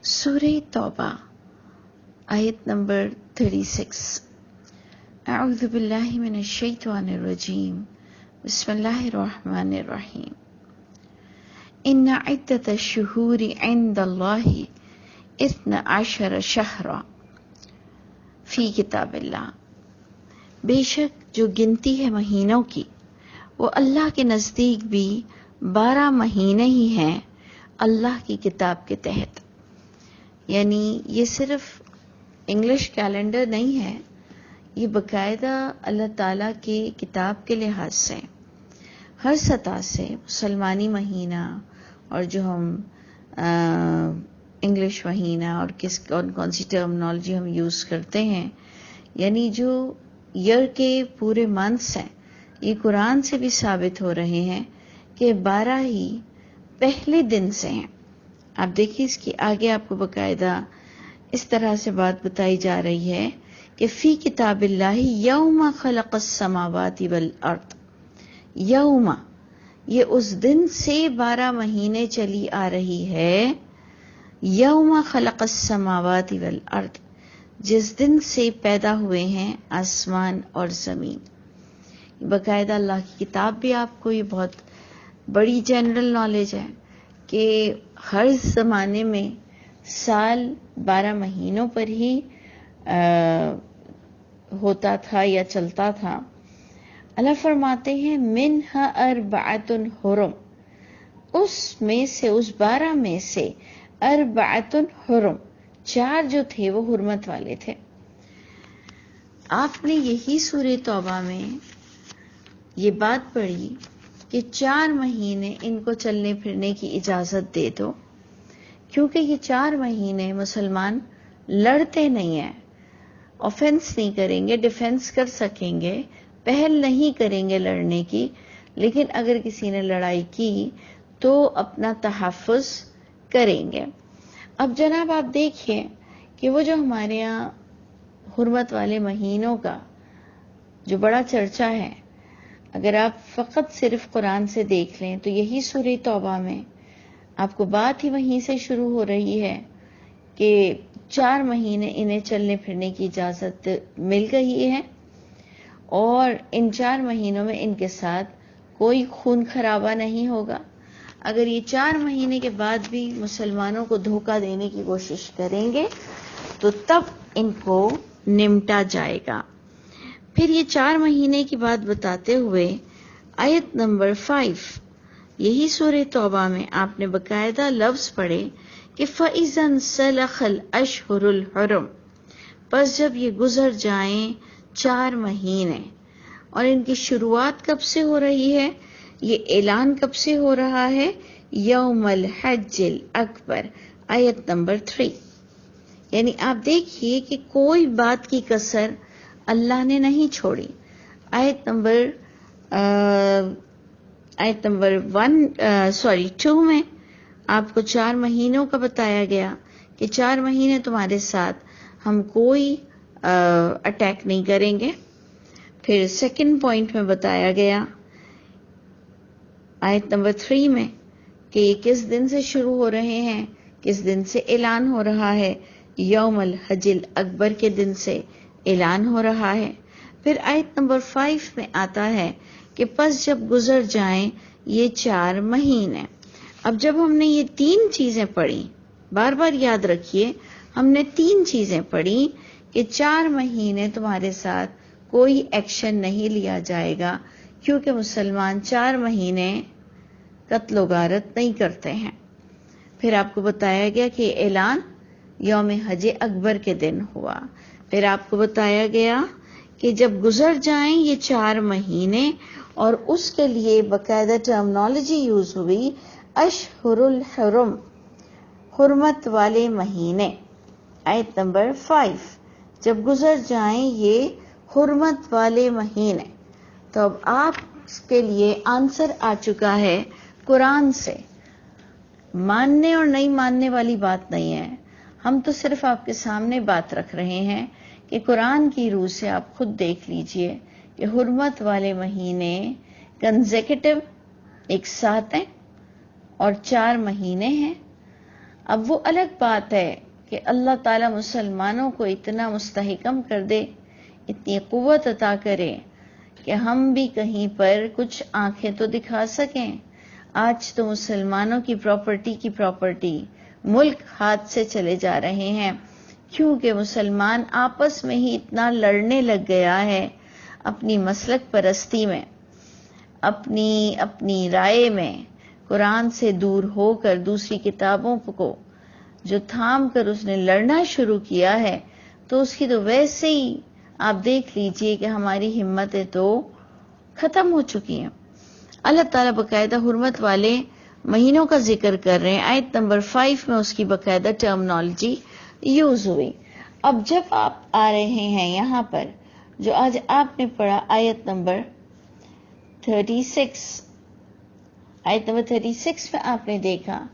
سورہ توبہ آیت نمبر 36۔ اعوذ باللہ من الشیطان الرجیم، بسم اللہ الرحمن الرحیم۔ ان عدۃ الشہور عند اللہ 12 شہرا فی کتاب اللہ، بے شک جو گنتی ہے مہینوں کی وہ اللہ کے نزدیک بھی 12 مہینے ہی ہیں اللہ کی کتاب کے تحت۔ یعنی یہ صرف انگلش کیلنڈر نہیں ہے، یہ باقاعدہ اللہ تعالیٰ کی کتاب کے لحاظ سے ہر سطح سے مسلمانی مہینہ اور جو ہم انگلش مہینہ اور کون سی ٹرمنالوجی ہم یوز کرتے ہیں، یعنی جو ایئر کے پورے منتھس ہیں، یہ قرآن سے بھی ثابت ہو رہے ہیں کہ 12 ہی پہلے دن سے ہیں۔ آپ دیکھیے اس کی آگے آپ کو باقاعدہ اس طرح سے بات بتائی جا رہی ہے کہ فی کتاب اللہ یوم خلق السماوات والارض، یوم یہ اس دن سے 12 مہینے چلی آ رہی ہے، یوم خلق السماوات والارض، جس دن سے پیدا ہوئے ہیں آسمان اور زمین۔ باقاعدہ اللہ کی کتاب بھی آپ کو یہ بہت بڑی جنرل نالج ہے کہ ہر زمانے میں سال 12 مہینوں پر ہی ہوتا تھا یا چلتا تھا۔ اللہ فرماتے ہیں منہا اربعۃ حرم، اس میں سے اس 12 میں سے اربعۃ حرم، 4 جو تھے وہ حرمت والے تھے۔ آپ نے یہی سورہ توبہ میں یہ بات پڑھی کہ 4 مہینے ان کو چلنے پھرنے کی اجازت دے دو، کیونکہ یہ 4 مہینے مسلمان لڑتے نہیں ہیں، آفینس نہیں کریں گے، ڈیفینس کر سکیں گے، پہل نہیں کریں گے لڑنے کی، لیکن اگر کسی نے لڑائی کی تو اپنا تحفظ کریں گے۔ اب جناب آپ دیکھیں کہ وہ جو ہمارے یہاں حرمت والے مہینوں کا جو بڑا چرچا ہے، اگر آپ فقط صرف قرآن سے دیکھ لیں تو یہی سورہ توبہ میں آپ کو بات ہی وہیں سے شروع ہو رہی ہے کہ 4 مہینے انہیں چلنے پھرنے کی اجازت مل گئی ہے، اور ان 4 مہینوں میں ان کے ساتھ کوئی خون خرابہ نہیں ہوگا۔ اگر یہ 4 مہینے کے بعد بھی مسلمانوں کو دھوکہ دینے کی کوشش کریں گے تو تب ان کو نمٹا جائے گا۔ پھر یہ 4 مہینے کی بات بتاتے ہوئے آیت نمبر 5 یہی سورہ توبہ میں آپ نے باقاعدہ لفظ پڑھے کہ فَإِذَا انْسَلَخَ الْأَشْهُرُ الْحُرُمُ، پس جب یہ گزر جائیں 4 مہینے، اور ان کی شروعات کب سے ہو رہی ہے، یہ اعلان کب سے ہو رہا ہے، یوم الحج الاکبر، آیت نمبر 3۔ یعنی آپ دیکھیے کہ کوئی بات کی کسر اللہ نے نہیں چھوڑی۔ آیت نمبر 2 میں آپ کو 4 مہینوں کا بتایا گیا کہ 4 مہینے تمہارے ساتھ ہم کوئی اٹیک نہیں کریں گے۔ پھر سیکنڈ پوائنٹ میں بتایا گیا آیت نمبر 3 میں کہ یہ کس دن سے شروع ہو رہے ہیں، کس دن سے اعلان ہو رہا ہے، یوم الحج الاکبر کے دن سے اعلان ہو رہا ہے۔ پھر آیت نمبر 5 میں آتا ہے کہ پس جب گزر جائیں یہ 4 مہینے۔ اب جب ہم نے یہ 3 چیزیں پڑھی، بار بار یاد رکھیے ہم نے 3 چیزیں پڑھی کہ 4 مہینے تمہارے ساتھ کوئی ایکشن نہیں لیا جائے گا، کیونکہ مسلمان 4 مہینے قتل و غارت نہیں کرتے ہیں۔ پھر آپ کو بتایا گیا کہ اعلان یوم حج اکبر کے دن ہوا۔ پھر آپ کو بتایا گیا کہ جب گزر جائیں یہ 4 مہینے، اور اس کے لیے باقاعدہ ٹرمنالوجی یوز ہوئی اشہر الحرم، حرمت والے مہینے، آیت نمبر 5، جب گزر جائیں یہ حرمت والے مہینے۔ تو اب آپ کے لیے آنسر آ چکا ہے قرآن سے۔ ماننے اور نہیں ماننے والی بات نہیں ہے، ہم تو صرف آپ کے سامنے بات رکھ رہے ہیں کہ قرآن کی روح سے آپ خود دیکھ لیجئے کہ حرمت والے مہینے کنزیکٹیو ایک ساتھ ہیں اور 4 مہینے ہیں۔ اب وہ الگ بات ہے کہ اللہ تعالیٰ مسلمانوں کو اتنا مستحکم کر دے، اتنی قوت عطا کرے کہ ہم بھی کہیں پر کچھ آنکھیں تو دکھا سکیں۔ آج تو مسلمانوں کی پراپرٹی ملک ہاتھ سے چلے جا رہے ہیں، کیونکہ مسلمان آپس میں ہی اتنا لڑنے لگ گیا ہے، اپنی مسلک پرستی میں، اپنی رائے میں، قرآن سے دور ہو کر دوسری کتابوں کو جو تھام کر اس نے لڑنا شروع کیا ہے، تو اس کی تو ویسے ہی آپ دیکھ لیجئے کہ ہماری ہمتیں تو ختم ہو چکی ہیں۔ اللہ تعالیٰ باقاعدہ حرمت والے مہینوں کا ذکر کر رہے ہیں، آیت نمبر 5 میں اس کی باقاعدہ ٹرمنالوجی یوز ہوئی۔ اب جب آپ آ رہے ہیں یہاں پر جو آج آپ نے پڑھا آیت نمبر 36، آیت نمبر 36 میں آپ نے دیکھا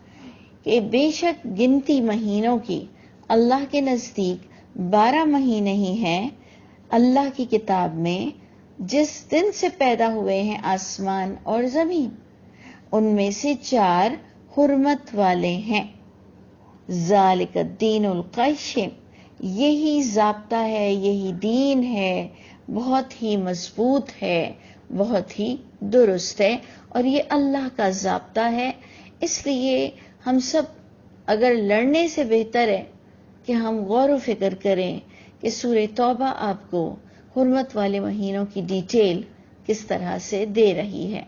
کہ بے شک گنتی مہینوں کی اللہ کے نزدیک 12 مہینے ہی ہیں اللہ کی کتاب میں، جس دن سے پیدا ہوئے ہیں آسمان اور زمین، ان میں سے 4 حرمت والے ہیں۔ ذالک الدین القیم، یہی ضابطہ ہے، یہی دین ہے، بہت ہی مضبوط ہے، بہت ہی درست ہے، اور یہ اللہ کا ضابطہ ہے۔ اس لیے ہم سب اگر لڑنے سے بہتر ہے کہ ہم غور و فکر کریں کہ سورہ توبہ آپ کو حرمت والے مہینوں کی ڈیٹیل کس طرح سے دے رہی ہے۔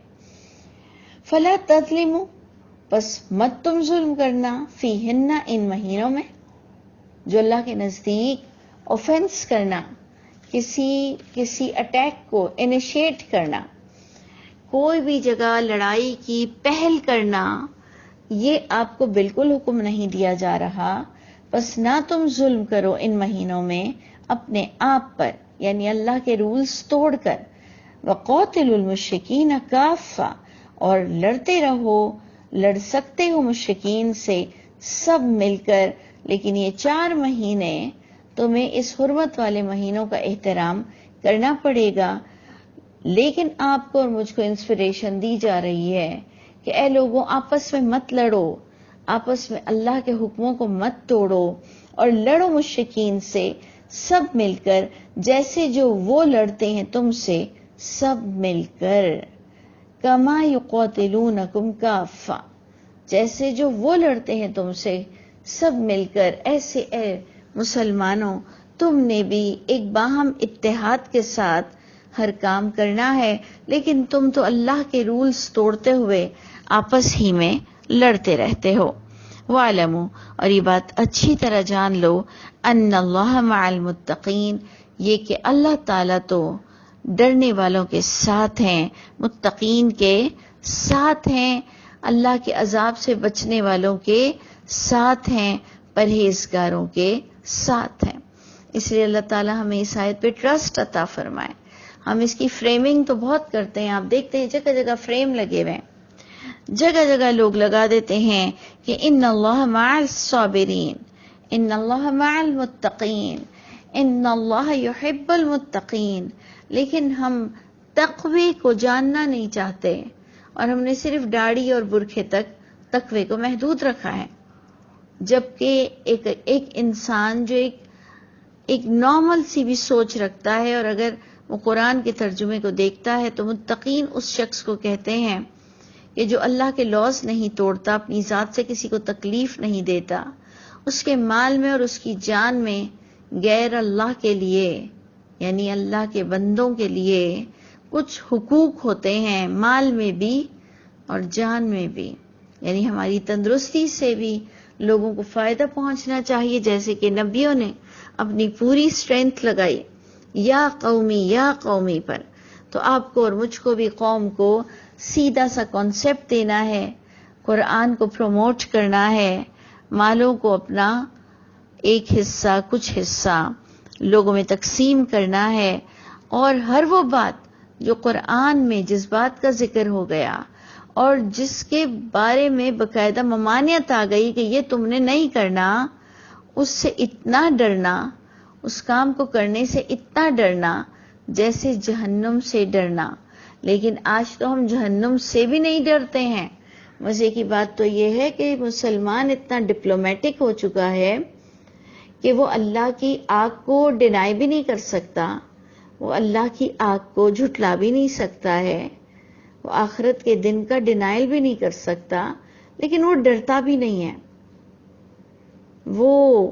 فلا تظلموا، پس مت تم ظلم کرنا، فیہن، ان مہینوں میں، جو اللہ کے نزدیک اوفینس کرنا، کسی اٹیک کو انیشیٹ کرنا، کوئی بھی جگہ لڑائی کی پہل کرنا، یہ آپ کو بالکل حکم نہیں دیا جا رہا۔ بس نہ تم ظلم کرو ان مہینوں میں اپنے آپ پر، یعنی اللہ کے رولز توڑ کر۔ وَقَاتِلُوا الْمُشْرِكِينَ كَافَّةً، اور لڑتے رہو، لڑ سکتے ہو مشرکین سے سب مل کر، لیکن یہ 4 مہینے تمہیں اس حرمت والے مہینوں کا احترام کرنا پڑے گا۔ لیکن آپ کو اور مجھ کو انسپریشن دی جا رہی ہے کہ اے لوگوں، آپس میں مت لڑو، آپس میں اللہ کے حکموں کو مت توڑو، اور لڑو مشرکین سے سب مل کر، جیسے جو وہ لڑتے ہیں تم سے سب مل کر۔ کما یقاتلونکم کافہ، جیسے جو وہ لڑتے ہیں تم سے سب مل کر، ایسے اے مسلمانوں تم نے بھی ایک باہم اتحاد کے ساتھ ہر کام کرنا ہے، لیکن تم تو اللہ کے رولز توڑتے ہوئے آپس ہی میں لڑتے رہتے ہو۔ وَاعْلَمُوا، اور یہ بات اچھی طرح جان لو، ان اللہ مع المتقین، یہ کہ اللہ تعالیٰ تو ڈرنے والوں کے ساتھ ہیں، متقین کے ساتھ ہیں، اللہ کے عذاب سے بچنے والوں کے ساتھ ہیں، پرہیزگاروں کے ساتھ ہیں۔ اس لیے اللہ تعالیٰ ہمیں اس آیت پہ ٹرسٹ عطا فرمائے۔ ہم اس کی فریمنگ تو بہت کرتے ہیں، آپ دیکھتے ہیں جگہ جگہ فریم لگے ہوئے ہیں، جگہ جگہ لوگ لگا دیتے ہیں کہ ان اللہ مع الصابرین، ان اللہ مع المتقین، ان اللہ یحب المتقین، لیکن ہم تقوی کو جاننا نہیں چاہتے، اور ہم نے صرف داڑھی اور برقعے تک تقوی کو محدود رکھا ہے، جبکہ ایک انسان جو ایک نارمل سی بھی سوچ رکھتا ہے، اور اگر وہ قرآن کے ترجمے کو دیکھتا ہے تو متقین اس شخص کو کہتے ہیں کہ جو اللہ کے لاز نہیں توڑتا، اپنی ذات سے کسی کو تکلیف نہیں دیتا، اس کے مال میں اور اس کی جان میں غیر اللہ کے لیے، یعنی اللہ کے بندوں کے لیے کچھ حقوق ہوتے ہیں، مال میں بھی اور جان میں بھی، یعنی ہماری تندرستی سے بھی لوگوں کو فائدہ پہنچنا چاہیے، جیسے کہ نبیوں نے اپنی پوری اسٹرینتھ لگائی یا قومی پر، تو آپ کو اور مجھ کو بھی قوم کو سیدھا سا کانسیپٹ دینا ہے، قرآن کو پروموٹ کرنا ہے، مالوں کو اپنا ایک حصہ، کچھ حصہ لوگوں میں تقسیم کرنا ہے، اور ہر وہ بات جو قرآن میں جس بات کا ذکر ہو گیا اور جس کے بارے میں باقاعدہ ممانعت آ گئی کہ یہ تم نے نہیں کرنا، اس سے اتنا ڈرنا، اس کام کو کرنے سے اتنا ڈرنا جیسے جہنم سے ڈرنا۔ لیکن آج تو ہم جہنم سے بھی نہیں ڈرتے ہیں، مزے کی بات تو یہ ہے کہ مسلمان اتنا ڈپلومیٹک ہو چکا ہے کہ وہ اللہ کی آگ کو ڈینائی بھی نہیں کر سکتا، وہ اللہ کی آگ کو جھٹلا بھی نہیں سکتا ہے، وہ آخرت کے دن کا ڈینائل بھی نہیں کر سکتا، لیکن وہ ڈرتا بھی نہیں ہے۔ وہ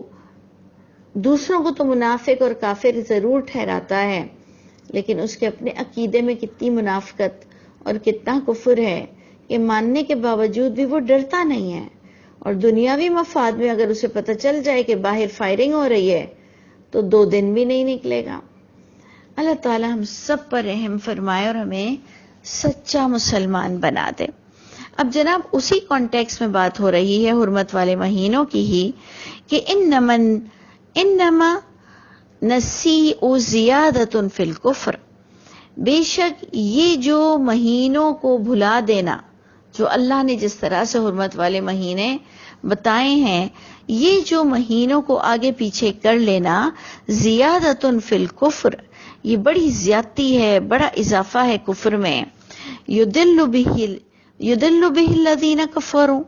دوسروں کو تو منافق اور کافر ضرور ٹھہراتا ہے، لیکن اس کے اپنے عقیدے میں کتنی منافقت اور کتنا کفر ہے کہ ماننے کے باوجود بھی وہ ڈرتا نہیں ہے، اور دنیاوی مفاد میں اگر اسے پتہ چل جائے کہ باہر فائرنگ ہو رہی ہے تو 2 دن بھی نہیں نکلے گا۔ اللہ تعالی ہم سب پر رحم فرمائے اور ہمیں سچا مسلمان بنا دے۔ اب جناب اسی کانٹیکس میں بات ہو رہی ہے حرمت والے مہینوں کی ہی کہ انما نسیء زیادۃ فی الکفر، بے شک یہ جو مہینوں کو بھلا دینا، جو اللہ نے جس طرح سے حرمت والے مہینے بتائے ہیں، یہ جو مہینوں کو آگے پیچھے کر لینا، زیادۃ فی الکفر، یہ بڑی زیادتی ہے، بڑا اضافہ ہے کفر میں۔ یضل بہ الذین کفروا،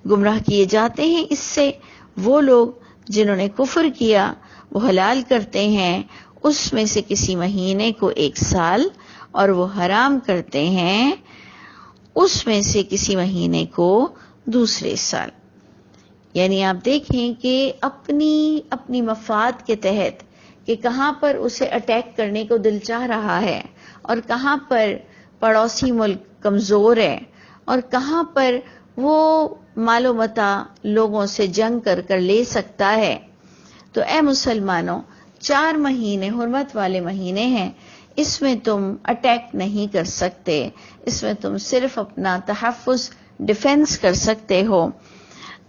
گمراہ کیے جاتے ہیں اس سے وہ لوگ جنہوں نے کفر کیا، وہ حلال کرتے ہیں اس میں سے کسی مہینے کو 1 سال، اور وہ حرام کرتے ہیں اس میں سے کسی مہینے کو دوسرے سال۔ یعنی آپ دیکھیں کہ اپنی مفاد کے تحت کہ کہاں پر اسے اٹیک کرنے کو دل چاہ رہا ہے، اور کہاں پر پڑوسی ملک کمزور ہے، اور کہاں پر وہ مال و متاع لوگوں سے جنگ کر لے سکتا ہے، تو اے مسلمانوں 4 مہینے حرمت والے مہینے ہیں، اس میں تم اٹیک نہیں کر سکتے، اس میں تم صرف اپنا تحفظ ڈیفنس کر سکتے ہو۔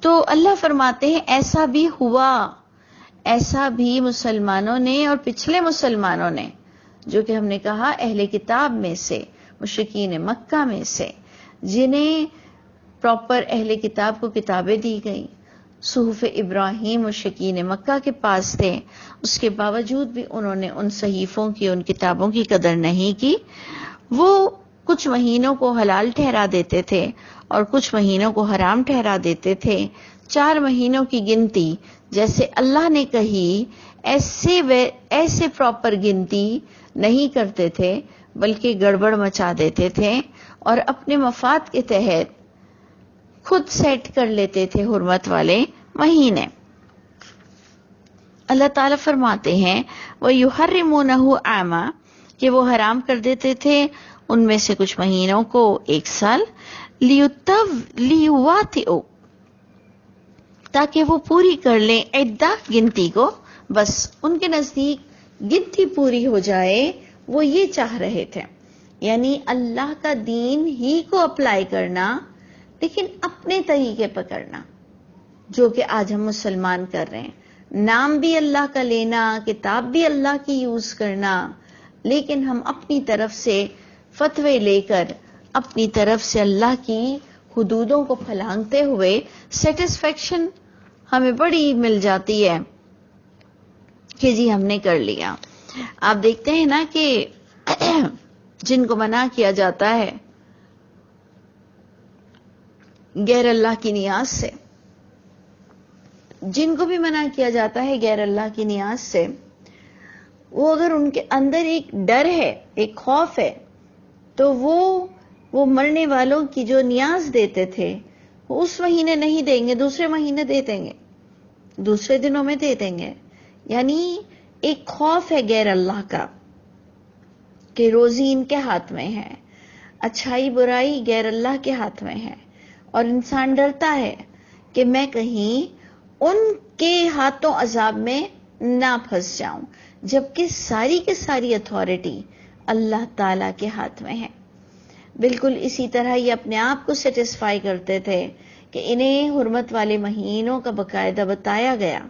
تو اللہ فرماتے ہیں ایسا بھی ہوا، ایسا بھی مسلمانوں نے اور پچھلے مسلمانوں نے، جو کہ ہم نے کہا اہل کتاب میں سے، مشرکین مکہ میں سے، جنہیں پراپر اہل کتاب کو کتابیں دی گئیں، صحف ابراہیم مشرکین مکہ کے پاس تھے، اس کے باوجود بھی انہوں نے ان صحیفوں کی، ان کتابوں کی قدر نہیں کی۔ وہ کچھ مہینوں کو حلال ٹھہرا دیتے تھے اور کچھ مہینوں کو حرام ٹھہرا دیتے تھے۔ 4 مہینوں کی گنتی جیسے اللہ نے کہی ایسے پراپر گنتی نہیں کرتے تھے، بلکہ گڑبڑ مچا دیتے تھے اور اپنے مفاد کے تحت خود سیٹ کر لیتے تھے حرمت والے مہینے۔ اللہ تعالیٰ فرماتے ہیں وَيُحَرِّمُونَهُ عَامًا، کہ وہ حرام کر دیتے تھے ان میں سے کچھ مہینوں کو 1 سال، لِيُوَاطِئُوا، تاکہ وہ پوری کر لیں عدہ گنتی کو، بس ان کے نزدیک گنتی پوری ہو جائے، وہ یہ چاہ رہے تھے، یعنی اللہ کا دین ہی کو اپلائی کرنا، لیکن اپنے طریقے پر کرنا، جو کہ آج ہم مسلمان کر رہے ہیں۔ نام بھی اللہ کا لینا، کتاب بھی اللہ کی یوز کرنا، لیکن ہم اپنی طرف سے فتوے لے کر اپنی طرف سے اللہ کی حدودوں کو پھلانگتے ہوئے سیٹسفیکشن ہمیں بڑی مل جاتی ہے کہ جی ہم نے کر لیا۔ آپ دیکھتے ہیں نا کہ جن کو منع کیا جاتا ہے غیر اللہ کی نیاز سے، جن کو بھی منع کیا جاتا ہے غیر اللہ کی نیاز سے، وہ اگر ان کے اندر ایک ڈر ہے، ایک خوف ہے، تو وہ مرنے والوں کی جو نیاز دیتے تھے وہ اس مہینے نہیں دیں گے، دوسرے مہینے دے دیں گے، دوسرے دنوں میں دے دیں گے۔ یعنی ایک خوف ہے غیر اللہ کا کہ روزی ان کے ہاتھ میں ہے، اچھائی برائی غیر اللہ کے ہاتھ میں ہے، اور انسان ڈرتا ہے کہ میں کہیں ان کے ہاتھوں عذاب میں نہ پھنس جاؤں، جبکہ ساری کی ساری اتھارٹی اللہ تعالی کے ہاتھ میں ہے۔ بالکل اسی طرح یہ اپنے آپ کو سیٹسفائی کرتے تھے کہ انہیں حرمت والے مہینوں کا باقاعدہ بتایا گیا،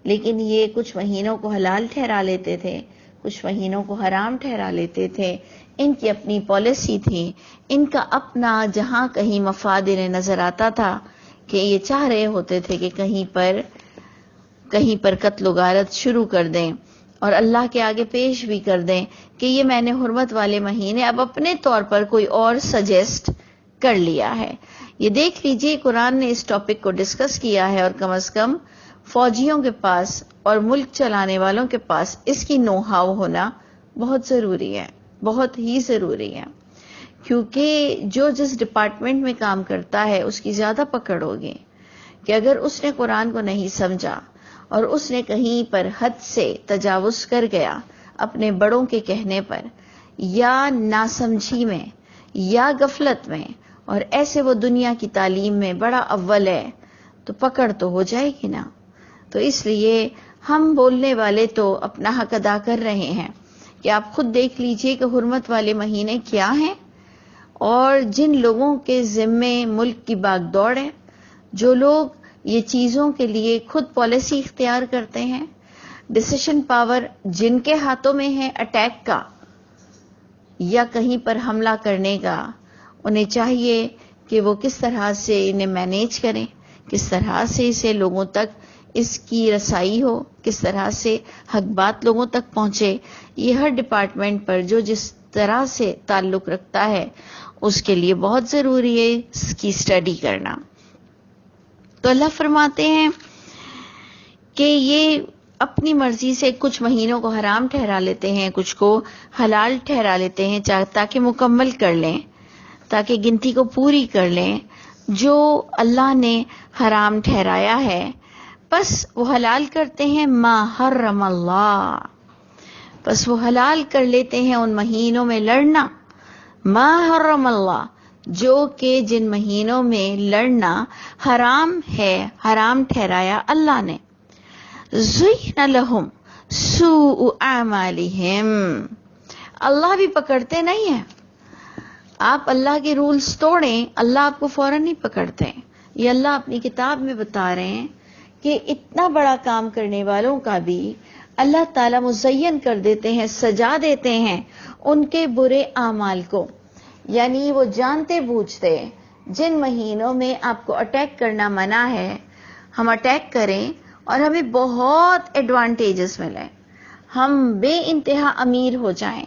لیکن یہ کچھ مہینوں کو حلال ٹھہرا لیتے تھے، کچھ مہینوں کو حرام ٹھہرا لیتے تھے۔ ان کی اپنی پالیسی تھی، ان کا اپنا جہاں کہیں مفاد انہیں نظر آتا تھا کہ یہ چاہ رہے ہوتے تھے کہ کہیں پر قتل و غارت شروع کر دیں اور اللہ کے آگے پیش بھی کر دیں کہ یہ میں نے حرمت والے مہینے اب اپنے طور پر کوئی اور سجیسٹ کر لیا ہے۔ یہ دیکھ لیجئے قرآن نے اس ٹاپک کو ڈسکس کیا ہے، اور کم از کم فوجیوں کے پاس اور ملک چلانے والوں کے پاس اس کی نو ہاؤ ہونا بہت ضروری ہے، بہت ہی ضروری ہے، کیونکہ جو جس ڈپارٹمنٹ میں کام کرتا ہے اس کی زیادہ پکڑ ہوگی کہ اگر اس نے قرآن کو نہیں سمجھا اور اس نے کہیں پر حد سے تجاوز کر گیا اپنے بڑوں کے کہنے پر، یا ناسمجھی میں یا غفلت میں، اور ایسے وہ دنیا کی تعلیم میں بڑا اول ہے، تو پکڑ تو ہو جائے گی نا۔ تو اس لیے ہم بولنے والے تو اپنا حق ادا کر رہے ہیں کہ آپ خود دیکھ لیجئے کہ حرمت والے مہینے کیا ہیں، اور جن لوگوں کے ذمے ملک کی باغ دوڑ ہے، جو لوگ یہ چیزوں کے لیے خود پالیسی اختیار کرتے ہیں، ڈیسیشن پاور جن کے ہاتھوں میں ہے اٹیک کا یا کہیں پر حملہ کرنے کا، انہیں چاہیے کہ وہ کس طرح سے انہیں مینیج کریں، کس طرح سے اسے لوگوں تک اس کی رسائی ہو، کس طرح سے حق بات لوگوں تک پہنچے۔ یہ ہر ڈپارٹمنٹ پر جو جس طرح سے تعلق رکھتا ہے اس کے لیے بہت ضروری ہے اس کی اسٹڈی کرنا۔ تو اللہ فرماتے ہیں کہ یہ اپنی مرضی سے کچھ مہینوں کو حرام ٹھہرا لیتے ہیں، کچھ کو حلال ٹھہرا لیتے ہیں، تاکہ مکمل کر لیں، تاکہ گنتی کو پوری کر لیں جو اللہ نے حرام ٹھہرایا ہے۔ بس وہ حلال کرتے ہیں ما حرم اللہ، بس وہ حلال کر لیتے ہیں ان مہینوں میں لڑنا، ما حرم اللہ، جو کہ جن مہینوں میں لڑنا حرام ہے، حرام ٹھہرایا اللہ نے۔ زُیِّنَ لَهُمْ سُوءُ أَعْمَالِهِمْ، اللہ بھی پکڑتے نہیں ہیں۔ آپ اللہ کے رولز توڑیں، اللہ آپ کو فوراً نہیں پکڑتے۔ یہ اللہ اپنی کتاب میں بتا رہے ہیں کہ اتنا بڑا کام کرنے والوں کا بھی اللہ تعالیٰ مزین کر دیتے ہیں، سجا دیتے ہیں ان کے برے اعمال کو۔ یعنی وہ جانتے بوجھتے جن مہینوں میں آپ کو اٹیک کرنا منع ہے، ہم اٹیک کریں اور ہمیں بہت ایڈوانٹیجز ملیں، ہم بے انتہا امیر ہو جائیں،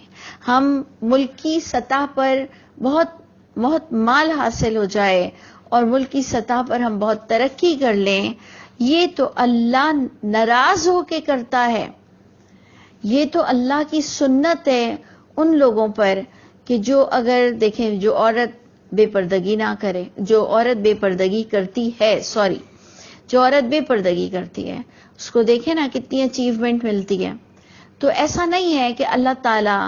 ہم ملکی سطح پر بہت مال حاصل ہو جائے اور ملکی سطح پر ہم بہت ترقی کر لیں، یہ تو اللہ ناراض ہو کے کرتا ہے۔ یہ تو اللہ کی سنت ہے ان لوگوں پر کہ جو اگر دیکھیں جو عورت بے پردگی نہ کرے، جو عورت بے پردگی کرتی ہے، جو عورت بے پردگی کرتی ہے اس کو دیکھیں نا کتنی اچیومنٹ ملتی ہے۔ تو ایسا نہیں ہے کہ اللہ تعالیٰ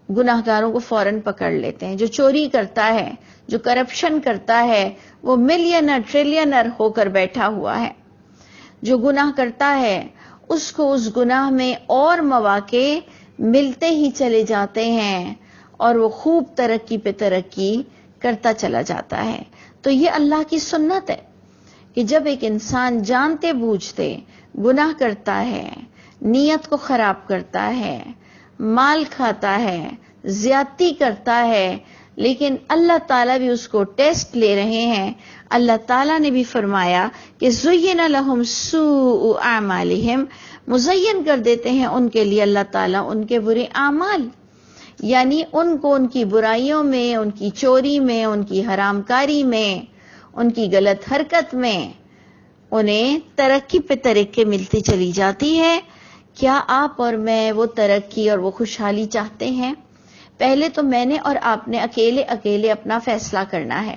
گناہ گاروں کو فوراً پکڑ لیتے ہیں۔ جو چوری کرتا ہے، جو کرپشن کرتا ہے، وہ ملینر ٹریلینر ہو کر بیٹھا ہوا ہے۔ جو گناہ کرتا ہے اس کو اس گناہ میں اور مواقع ملتے ہی چلے جاتے ہیں اور وہ خوب ترقی پہ ترقی کرتا چلا جاتا ہے۔ تو یہ اللہ کی سنت ہے کہ جب ایک انسان جانتے بوجھتے گناہ کرتا ہے، نیت کو خراب کرتا ہے، مال کھاتا ہے، زیادتی کرتا ہے، لیکن اللہ تعالیٰ بھی اس کو ٹیسٹ لے رہے ہیں۔ اللہ تعالیٰ نے بھی فرمایا کہ زُیِّنَ لَهُمْ سُوءُ أَعْمَالِهِمْ، مزین کر دیتے ہیں ان کے لیے اللہ تعالیٰ ان کے برے اعمال، یعنی ان کو ان کی برائیوں میں، ان کی چوری میں، ان کی حرام کاری میں، ان کی غلط حرکت میں انہیں ترقی پہ ترقی ملتی چلی جاتی ہے۔ کیا آپ اور میں وہ ترقی اور وہ خوشحالی چاہتے ہیں؟ پہلے تو میں نے اور آپ نے اکیلے اپنا فیصلہ کرنا ہے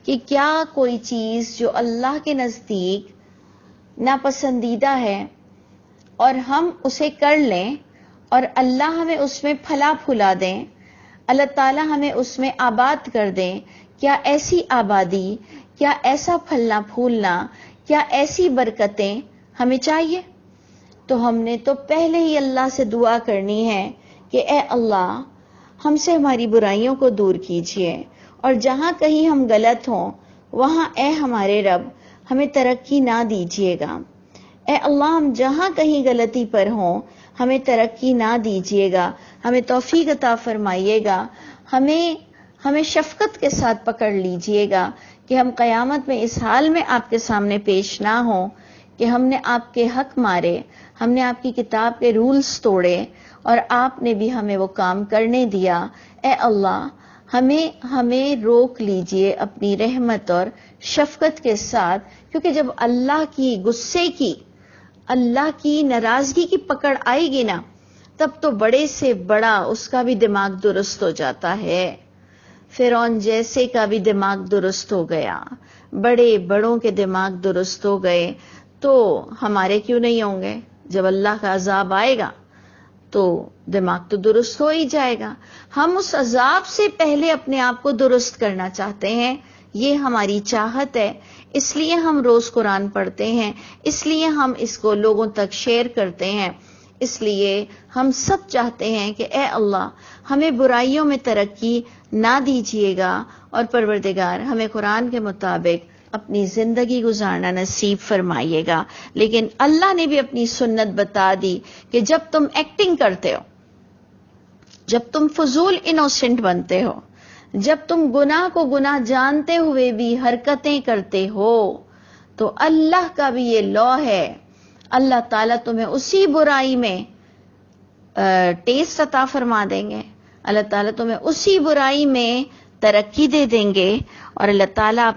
کہ کیا کوئی چیز جو اللہ کے نزدیک ناپسندیدہ ہے اور ہم اسے کر لیں اور اللہ ہمیں اس میں پھلا پھلا دیں، اللہ تعالیٰ ہمیں اس میں آباد کر دیں، کیا ایسی آبادی، کیا ایسا پھلنا پھولنا، کیا ایسی برکتیں ہمیں چاہیے؟ تو ہم نے تو پہلے ہی اللہ سے دعا کرنی ہے کہ اے اللہ ہم سے ہماری برائیوں کو دور کیجیے، اور جہاں کہیں ہم غلط ہوں وہاں اے ہمارے رب ہمیں ترقی نہ دیجیے گا۔ اے اللہ ہم جہاں کہیں غلطی پر ہوں ہمیں ترقی نہ دیجیے گا، ہمیں توفیق عطا فرمائیے گا، ہمیں شفقت کے ساتھ پکڑ لیجیے گا کہ ہم قیامت میں اس حال میں آپ کے سامنے پیش نہ ہوں کہ ہم نے آپ کے حق مارے، ہم نے آپ کی کتاب کے رولز توڑے اور آپ نے بھی ہمیں وہ کام کرنے دیا۔ اے اللہ ہمیں روک لیجئے اپنی رحمت اور شفقت کے ساتھ، کیونکہ جب اللہ کی غصے کی، اللہ کی ناراضگی کی پکڑ آئے گی نا، تب تو بڑے سے بڑا اس کا بھی دماغ درست ہو جاتا ہے۔ فرعون جیسے کا بھی دماغ درست ہو گیا، بڑے بڑوں کے دماغ درست ہو گئے، تو ہمارے کیوں نہیں ہوں گے؟ جب اللہ کا عذاب آئے گا تو دماغ تو درست ہو ہی جائے گا۔ ہم اس عذاب سے پہلے اپنے آپ کو درست کرنا چاہتے ہیں، یہ ہماری چاہت ہے، اس لیے ہم روز قرآن پڑھتے ہیں، اس لیے ہم اس کو لوگوں تک شیئر کرتے ہیں، اس لیے ہم سب چاہتے ہیں کہ اے اللہ ہمیں برائیوں میں ترقی نہ دیجیے گا، اور پروردگار ہمیں قرآن کے مطابق اپنی زندگی گزارنا نصیب فرمائیے گا۔ لیکن اللہ نے بھی اپنی سنت بتا دی کہ جب تم ایکٹنگ کرتے ہو، جب تم فضول انوسنٹ بنتے ہو، جب تم گناہ کو گناہ جانتے ہوئے بھی حرکتیں کرتے ہو، تو اللہ کا بھی یہ لا ہے، اللہ تعالیٰ تمہیں اسی برائی میں ٹیسٹ عطا فرما دیں گے، اللہ تعالیٰ تمہیں اسی برائی میں ترقی دے دیں گے، اور اللہ تعالیٰ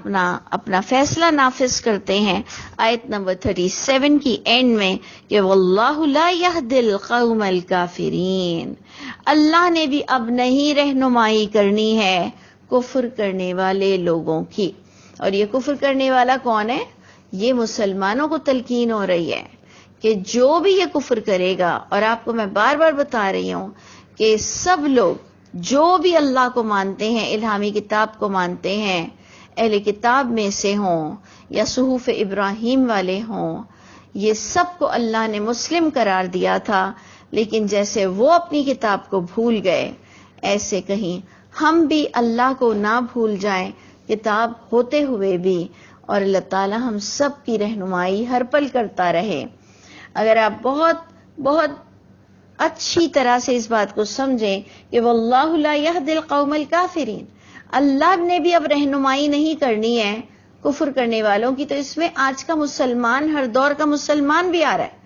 اپنا فیصلہ نافذ کرتے ہیں آیت نمبر 37 کی اینڈ میں کہ واللہ لا یہدی القوم الکافرین، اللہ نے بھی اب نہیں رہنمائی کرنی ہے کفر کرنے والے لوگوں کی۔ اور یہ کفر کرنے والا کون ہے؟ یہ مسلمانوں کو تلقین ہو رہی ہے کہ جو بھی یہ کفر کرے گا، اور آپ کو میں بار بار بتا رہی ہوں کہ سب لوگ جو بھی اللہ کو مانتے ہیں، الہامی کتاب کو مانتے ہیں، اہل کتاب میں سے ہوں یا صحف ابراہیم والے ہوں، یہ سب کو اللہ نے مسلم قرار دیا تھا، لیکن جیسے وہ اپنی کتاب کو بھول گئے، ایسے کہیں ہم بھی اللہ کو نہ بھول جائیں کتاب ہوتے ہوئے بھی، اور اللہ تعالی ہم سب کی رہنمائی ہر پل کرتا رہے۔ اگر آپ بہت اچھی طرح سے اس بات کو سمجھیں کہ واللہ لا یہدی القوم الکافرین، اللہ نے بھی اب رہنمائی نہیں کرنی ہے کفر کرنے والوں کی، تو اس میں آج کا مسلمان، ہر دور کا مسلمان بھی آ رہا ہے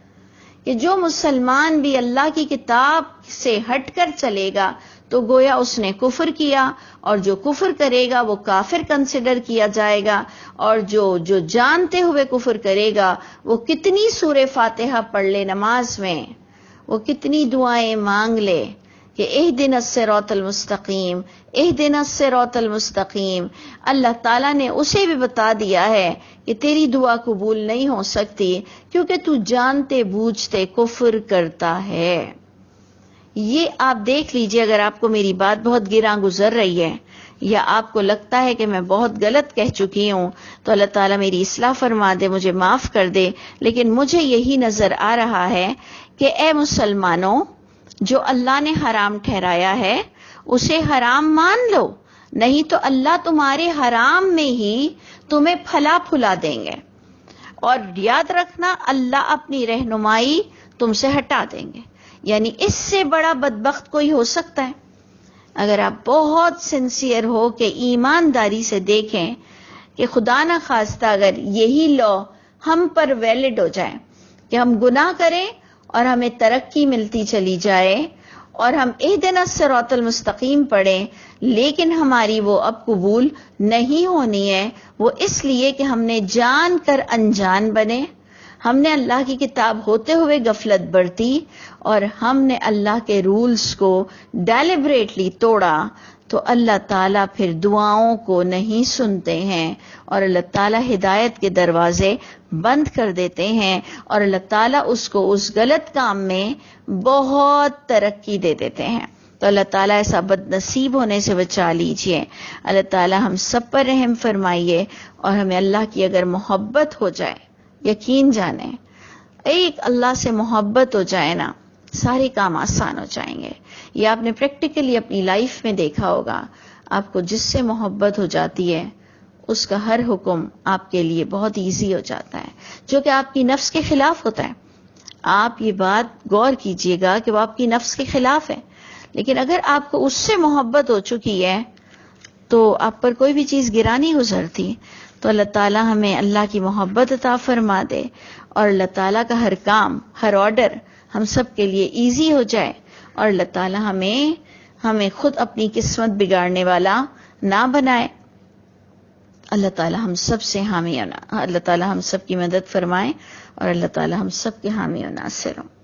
کہ جو مسلمان بھی اللہ کی کتاب سے ہٹ کر چلے گا تو گویا اس نے کفر کیا، اور جو کفر کرے گا وہ کافر کنسیڈر کیا جائے گا، اور جو جانتے ہوئے کفر کرے گا وہ کتنی سورہ فاتحہ پڑھ لے نماز میں، وہ کتنی دعائیں مانگ لے کہ اہدنا الصراط المستقیم، اہدنا الصراط المستقیم، اللہ تعالیٰ نے اسے بھی بتا دیا ہے کہ تیری دعا قبول نہیں ہو سکتی کیونکہ تو جانتے بوجھتے کفر کرتا ہے۔ یہ آپ دیکھ لیجئے، اگر آپ کو میری بات بہت گراں گزر رہی ہے یا آپ کو لگتا ہے کہ میں بہت غلط کہہ چکی ہوں تو اللہ تعالیٰ میری اصلاح فرما دے، مجھے معاف کر دے، لیکن مجھے یہی نظر آ رہا ہے کہ اے مسلمانوں، جو اللہ نے حرام ٹھہرایا ہے اسے حرام مان لو، نہیں تو اللہ تمہارے حرام میں ہی تمہیں پھلا دیں گے، اور یاد رکھنا اللہ اپنی رہنمائی تم سے ہٹا دیں گے۔ یعنی اس سے بڑا بدبخت کوئی ہو سکتا ہے؟ اگر آپ بہت سنسیئر ہو کہ ایمانداری سے دیکھیں کہ خدا نہ خواستہ اگر یہی لا ہم پر ویلڈ ہو جائے کہ ہم گناہ کریں اور ہمیں ترقی ملتی چلی جائے، اور ہم اہدنا الصراط المستقیم پڑھیں، لیکن ہماری وہ اب قبول نہیں ہونی ہے، وہ اس لیے کہ ہم نے جان کر انجان بنے، ہم نے اللہ کی کتاب ہوتے ہوئے غفلت برتی، اور ہم نے اللہ کے رولز کو ڈیلیبریٹلی توڑا، تو اللہ تعالیٰ پھر دعاؤں کو نہیں سنتے ہیں، اور اللہ تعالیٰ ہدایت کے دروازے بند کر دیتے ہیں، اور اللہ تعالیٰ اس کو اس غلط کام میں بہت ترقی دے دیتے ہیں۔ تو اللہ تعالیٰ ایسا بد نصیب ہونے سے بچا لیجئے۔ اللہ تعالیٰ ہم سب پر رحم فرمائیے، اور ہمیں اللہ کی اگر محبت ہو جائے، یقین جانیں ایک اللہ سے محبت ہو جائے نا، سارے کام آسان ہو جائیں گے۔ یہ آپ نے پریکٹیکلی اپنی لائف میں دیکھا ہوگا، آپ کو جس سے محبت ہو جاتی ہے اس کا ہر حکم آپ کے لیے بہت ایزی ہو جاتا ہے، جو کہ آپ کی نفس کے خلاف ہوتا ہے۔ آپ یہ بات غور کیجئے گا کہ وہ آپ کی نفس کے خلاف ہے، لیکن اگر آپ کو اس سے محبت ہو چکی ہے تو آپ پر کوئی بھی چیز گرا نہیں گزرتی۔ تو اللہ تعالیٰ ہمیں اللہ کی محبت عطا فرما دے، اور اللہ تعالیٰ کا ہر کام، ہر آرڈر ہم سب کے لیے ایزی ہو جائے، اور اللہ تعالیٰ ہمیں ہمیں خود اپنی قسمت بگاڑنے والا نہ بنائے۔ اللہ تعالی ہم سب سے حامی اللہ تعالی ہم سب کی مدد فرمائے، اور اللہ تعالی ہم سب کے حامی و ناصر ہوں۔